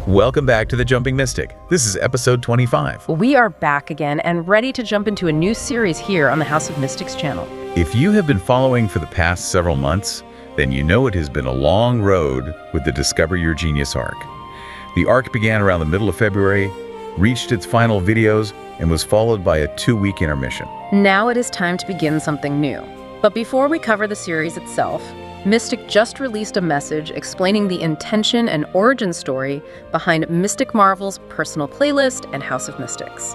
Welcome back to The Jumping Mystic. This is episode 25. We are back again and ready to jump into a new series here on the House of Mystics channel. If you have been following for the past several months, then you know it has been a long road with the Discover Your Genius arc. The arc began around the middle of February, reached its final videos, and was followed by a 2-week intermission. Now it is time to begin something new. But before we cover the series itself, Mystic just released a message explaining the intention and origin story behind Mystic Marvel's personal playlist and House of Mystics.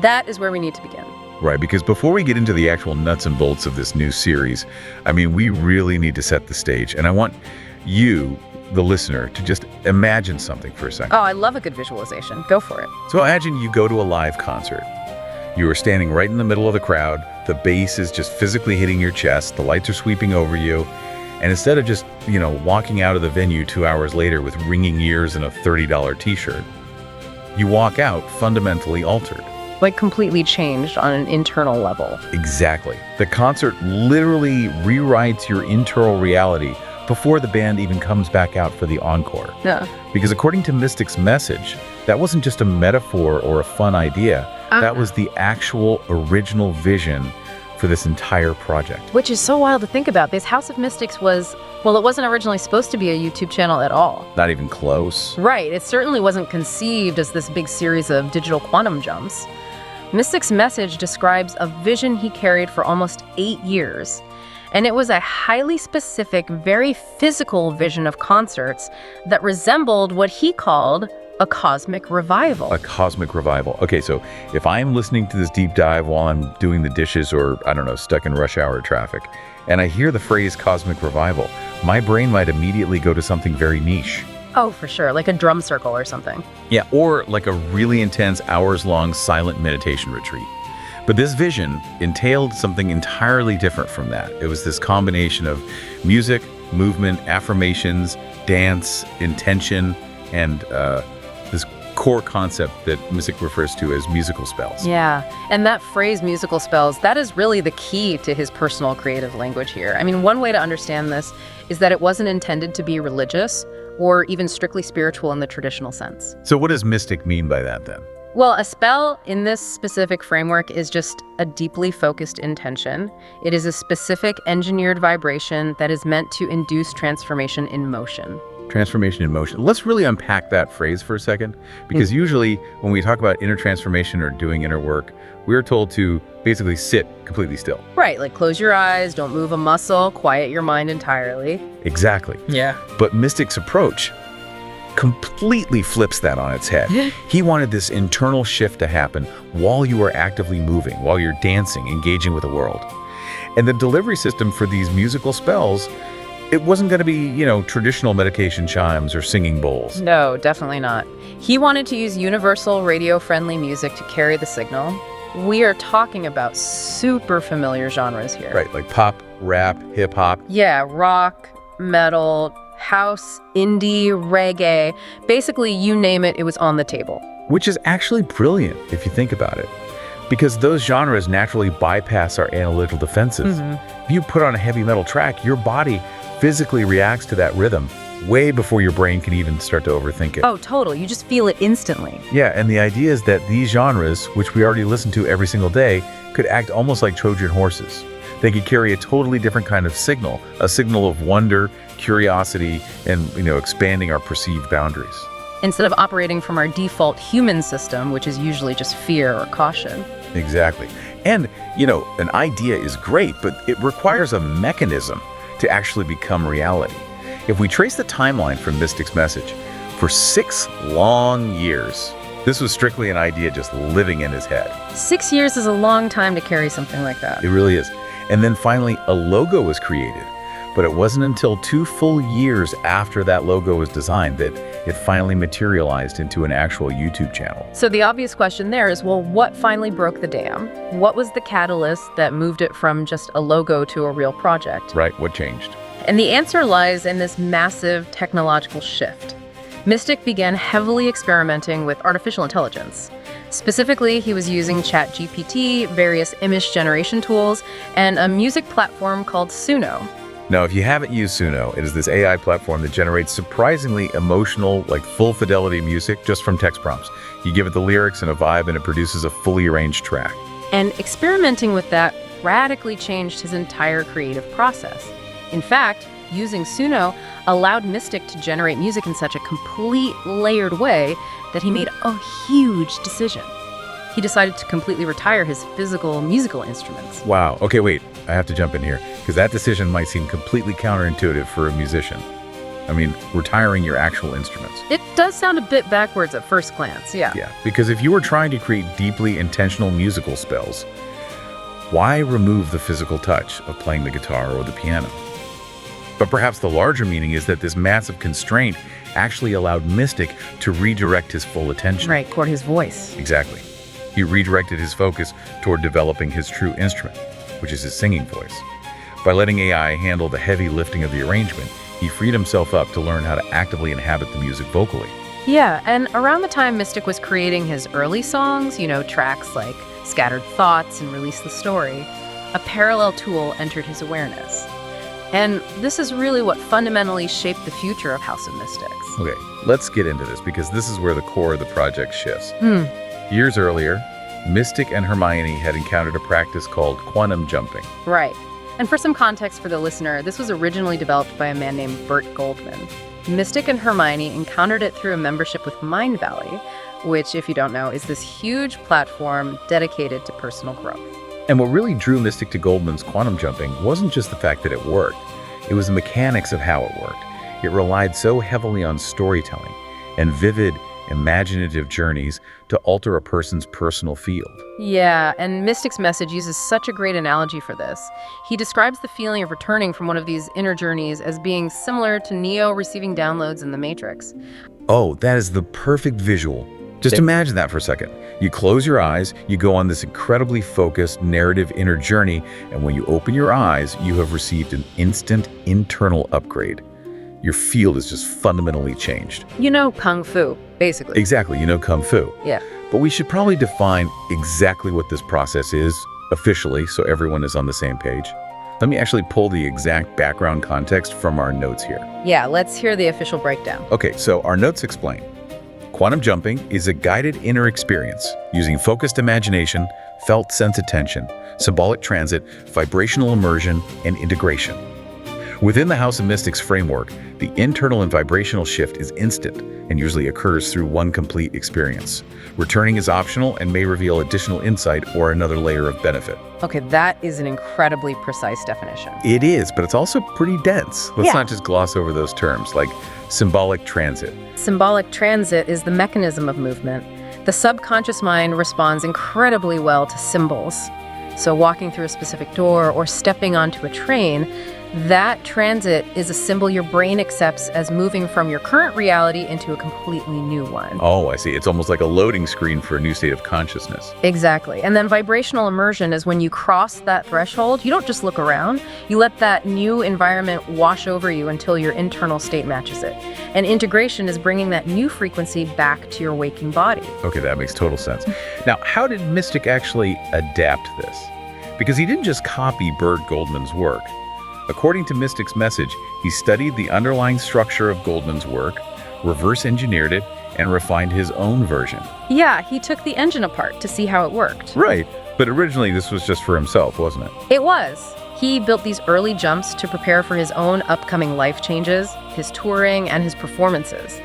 That is where we need to begin. Right, because before we get into the actual nuts and bolts of this new series, we really need to set the stage. And I want you, the listener, to just imagine something for a second. Oh, I love a good visualization. Go for it. So imagine you go to a live concert. You are standing right in the middle of the crowd. The bass is just physically hitting your chest. The lights are sweeping over you. And instead of just, walking out of the venue 2 hours later with ringing ears and a $30 t-shirt, you walk out fundamentally altered. Like completely changed on an internal level. Exactly. The concert literally rewrites your internal reality before the band even comes back out for the encore. Yeah. Because according to Mystic's message, that wasn't just a metaphor or a fun idea. That was the actual original vision for this entire project. Which is so wild to think about. This House of Mystics was, well, it wasn't originally supposed to be a YouTube channel at all. Not even close. Right. It certainly wasn't conceived as this big series of digital quantum jumps. Mystic's message describes a vision he carried for almost 8 years. And it was a highly specific, very physical vision of concerts that resembled what he called a cosmic revival. A cosmic revival. Okay, so if I'm listening to this deep dive while I'm doing the dishes or, stuck in rush hour traffic, and I hear the phrase cosmic revival, my brain might immediately go to something very niche. Oh, for sure, like a drum circle or something. Yeah, or like a really intense hours-long silent meditation retreat. But this vision entailed something entirely different from that. It was this combination of music, movement, affirmations, dance, intention, and this core concept that Mystic refers to as musical spells. Yeah, and that phrase, musical spells, that is really the key to his personal creative language here. One way to understand this is that it wasn't intended to be religious or even strictly spiritual in the traditional sense. So what does Mystic mean by that then? Well, a spell in this specific framework is just a deeply focused intention. It is a specific engineered vibration that is meant to induce transformation in motion. Transformation in motion. Let's really unpack that phrase for a second, because usually when we talk about inner transformation or doing inner work, we're told to basically sit completely still. Right, like close your eyes, don't move a muscle, quiet your mind entirely. Exactly. Yeah. But Mystic's approach completely flips that on its head. He wanted this internal shift to happen while you are actively moving, while you're dancing, engaging with the world. And the delivery system for these musical spells, it wasn't going to be, traditional meditation chimes or singing bowls. No, definitely not. He wanted to use universal radio-friendly music to carry the signal. We are talking about super familiar genres here. Right, like pop, rap, hip hop. Yeah, rock, metal, house, indie, reggae. Basically, you name it, it was on the table. Which is actually brilliant if you think about it, because those genres naturally bypass our analytical defenses. If you put on a heavy metal track, your body physically reacts to that rhythm way before your brain can even start to overthink it. Oh, total. You just feel it instantly. Yeah, and the idea is that these genres, which we already listen to every single day, could act almost like Trojan horses. They could carry a totally different kind of signal, a signal of wonder, curiosity, and, expanding our perceived boundaries. Instead of operating from our default human system, which is usually just fear or caution. Exactly. And, an idea is great, but it requires a mechanism to actually become reality. If we trace the timeline from Mystic's message, for 6 long years, this was strictly an idea just living in his head. 6 years is a long time to carry something like that. It really is. And then finally, a logo was created. But it wasn't until 2 full years after that logo was designed that it finally materialized into an actual YouTube channel. So the obvious question there is, well, what finally broke the dam? What was the catalyst that moved it from just a logo to a real project? Right, what changed? And the answer lies in this massive technological shift. Mystic began heavily experimenting with artificial intelligence. Specifically, he was using ChatGPT, various image generation tools, and a music platform called Suno. Now, if you haven't used Suno, it is this AI platform that generates surprisingly emotional, like full-fidelity music just from text prompts. You give it the lyrics and a vibe, and it produces a fully arranged track. And experimenting with that radically changed his entire creative process. In fact, using Suno allowed Mystic to generate music in such a complete, layered way that he made a huge decision. He decided to completely retire his physical musical instruments. Wow. Okay, wait. I have to jump in here, because that decision might seem completely counterintuitive for a musician. I mean, retiring your actual instruments. It does sound a bit backwards at first glance, yeah. Yeah, because if you were trying to create deeply intentional musical spells, why remove the physical touch of playing the guitar or the piano? But perhaps the larger meaning is that this massive constraint actually allowed Mystic to redirect his full attention. Right, toward his voice. Exactly. He redirected his focus toward developing his true instrument, which is his singing voice. By letting AI handle the heavy lifting of the arrangement, he freed himself up to learn how to actively inhabit the music vocally. Yeah, and around the time Mystic was creating his early songs, tracks like Scattered Thoughts and Release the Story, a parallel tool entered his awareness. And this is really what fundamentally shaped the future of House of Mystics. Okay, let's get into this, because this is where the core of the project shifts. Years earlier, Mystic and Hermione had encountered a practice called quantum jumping. Right. And for some context for the listener, this was originally developed by a man named Bert Goldman. Mystic and Hermione encountered it through a membership with Mind Valley, which, if you don't know, is this huge platform dedicated to personal growth. And what really drew Mystic to Goldman's quantum jumping wasn't just the fact that it worked. It was the mechanics of how it worked. It relied so heavily on storytelling and vivid, imaginative journeys to alter a person's personal field. Yeah, and Mystic's message uses such a great analogy for this. He describes the feeling of returning from one of these inner journeys as being similar to Neo receiving downloads in the Matrix. Oh, that is the perfect visual. Just imagine that for a second. You close your eyes, you go on this incredibly focused narrative inner journey, and when you open your eyes, you have received an instant internal upgrade. Your field is just fundamentally changed. Kung Fu, basically. Exactly, Kung Fu. Yeah. But we should probably define exactly what this process is officially, so everyone is on the same page. Let me actually pull the exact background context from our notes here. Yeah, let's hear the official breakdown. Okay, so our notes explain. Quantum jumping is a guided inner experience using focused imagination, felt sense attention, symbolic transit, vibrational immersion, and integration. Within the House of Mystics framework, the internal and vibrational shift is instant and usually occurs through one complete experience. Returning is optional and may reveal additional insight or another layer of benefit. Okay, that is an incredibly precise definition. It is, but it's also pretty dense. Let's Yeah. not just gloss over those terms, like symbolic transit. Symbolic transit is the mechanism of movement. The subconscious mind responds incredibly well to symbols. So walking through a specific door or stepping onto a train, that transit is a symbol your brain accepts as moving from your current reality into a completely new one. Oh, I see. It's almost like a loading screen for a new state of consciousness. Exactly. And then vibrational immersion is when you cross that threshold, you don't just look around, you let that new environment wash over you until your internal state matches it. And integration is bringing that new frequency back to your waking body. Okay, that makes total sense. Now, how did Mystic actually adapt this? Because he didn't just copy Bert Goldman's work. According to Mystic's message, he studied the underlying structure of Goldman's work, reverse engineered it, and refined his own version. Yeah, he took the engine apart to see how it worked. Right, but originally this was just for himself, wasn't it? It was. He built these early jumps to prepare for his own upcoming life changes, his touring, and his performances.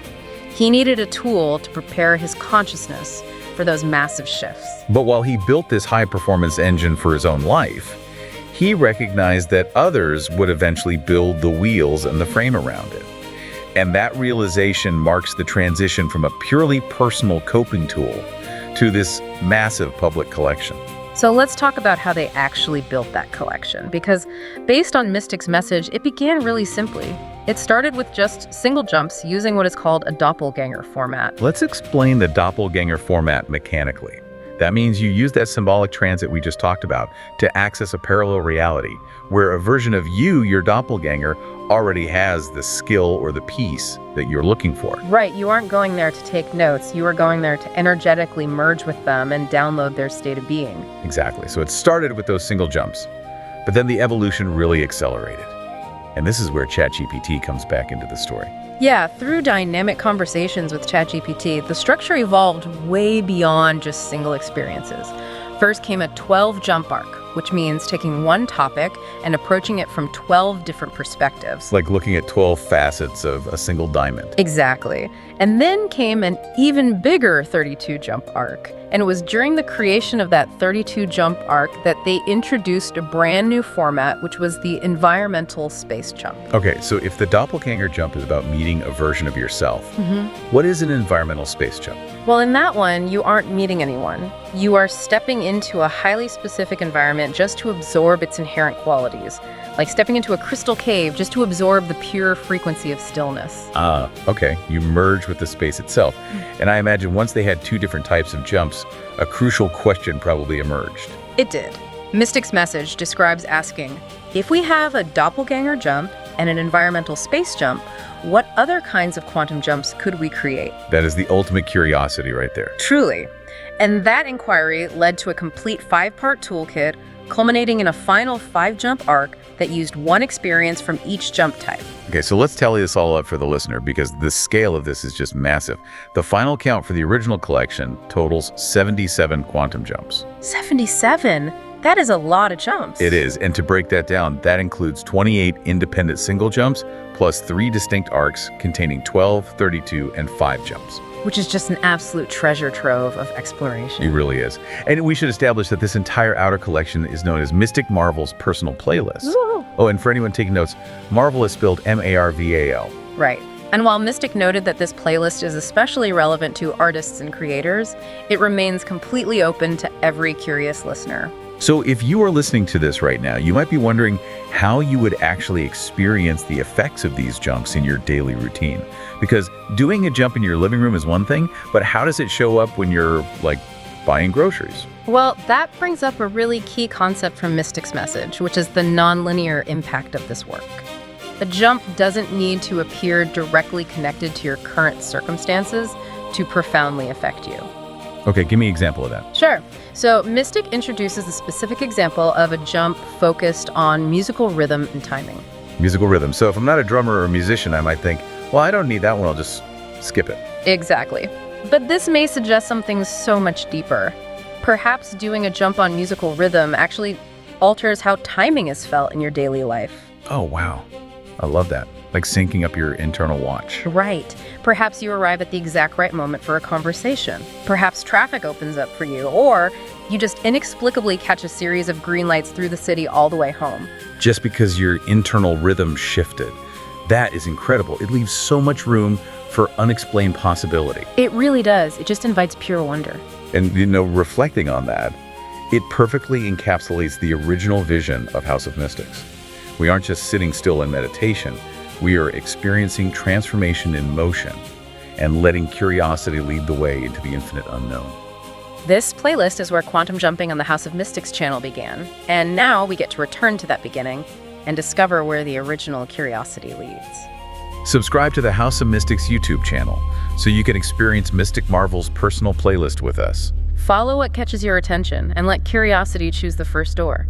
He needed a tool to prepare his consciousness for those massive shifts. But while he built this high-performance engine for his own life, he recognized that others would eventually build the wheels and the frame around it. And that realization marks the transition from a purely personal coping tool to this massive public collection. So let's talk about how they actually built that collection, because based on Mystic's message, it began really simply. It started with just single jumps using what is called a doppelganger format. Let's explain the doppelganger format mechanically. That means you use that symbolic transit we just talked about to access a parallel reality, where a version of you, your doppelganger, already has the skill or the piece that you're looking for. Right, you aren't going there to take notes, you are going there to energetically merge with them and download their state of being. Exactly. So it started with those single jumps, but then the evolution really accelerated. And this is where ChatGPT comes back into the story. Yeah, through dynamic conversations with ChatGPT, the structure evolved way beyond just single experiences. First came a 12 jump arc, which means taking one topic and approaching it from 12 different perspectives. Like looking at 12 facets of a single diamond. Exactly. And then came an even bigger 32 jump arc. And it was during the creation of that 32 jump arc that they introduced a brand new format, which was the environmental space jump. Okay, so if the doppelganger jump is about meeting a version of yourself, what is an environmental space jump? Well, in that one, you aren't meeting anyone. You are stepping into a highly specific environment just to absorb its inherent qualities, like stepping into a crystal cave just to absorb the pure frequency of stillness. Okay. You merge with the space itself. And I imagine once they had two different types of jumps, a crucial question probably emerged. It did. Mystic's message describes asking, if we have a doppelganger jump and an environmental space jump, what other kinds of quantum jumps could we create? That is the ultimate curiosity right there. Truly. And that inquiry led to a complete 5-part toolkit, culminating in a final 5-jump arc that used one experience from each jump type. Okay, so let's tally this all up for the listener because the scale of this is just massive. The final count for the original collection totals 77 quantum jumps. 77? That is a lot of jumps. It is, and to break that down, that includes 28 independent single jumps plus 3 distinct arcs containing 12, 32, and 5 jumps. Which is just an absolute treasure trove of exploration. It really is. And we should establish that this entire outer collection is known as Mystic Marval's personal playlist. Ooh. Oh, and for anyone taking notes, Marval is spelled M-A-R-V-A-L. Right. And while Mystic noted that this playlist is especially relevant to artists and creators, it remains completely open to every curious listener. So if you are listening to this right now, you might be wondering how you would actually experience the effects of these jumps in your daily routine. Because doing a jump in your living room is one thing, but how does it show up when you're, like, buying groceries? Well, that brings up a really key concept from Mystic's message, which is the nonlinear impact of this work. A jump doesn't need to appear directly connected to your current circumstances to profoundly affect you. Okay, give me an example of that. Sure. So Mystic introduces a specific example of a jump focused on musical rhythm and timing. Musical rhythm. So if I'm not a drummer or a musician, I might think, well, I don't need that one, I'll just skip it. Exactly. But this may suggest something so much deeper. Perhaps doing a jump on musical rhythm actually alters how timing is felt in your daily life. Oh, wow. I love that. Like syncing up your internal watch. Right. Perhaps you arrive at the exact right moment for a conversation. Perhaps traffic opens up for you, or you just inexplicably catch a series of green lights through the city all the way home. Just because your internal rhythm shifted. That is incredible. It leaves so much room for unexplained possibility. It really does. It just invites pure wonder. And, reflecting on that, it perfectly encapsulates the original vision of House of Mystics. We aren't just sitting still in meditation. We are experiencing transformation in motion and letting curiosity lead the way into the infinite unknown. This playlist is where quantum jumping on the House of Mystics channel began, and now we get to return to that beginning and discover where the original curiosity leads. Subscribe to the House of Mystics YouTube channel so you can experience Mystic Marval's personal playlist with us. Follow what catches your attention and let curiosity choose the first door.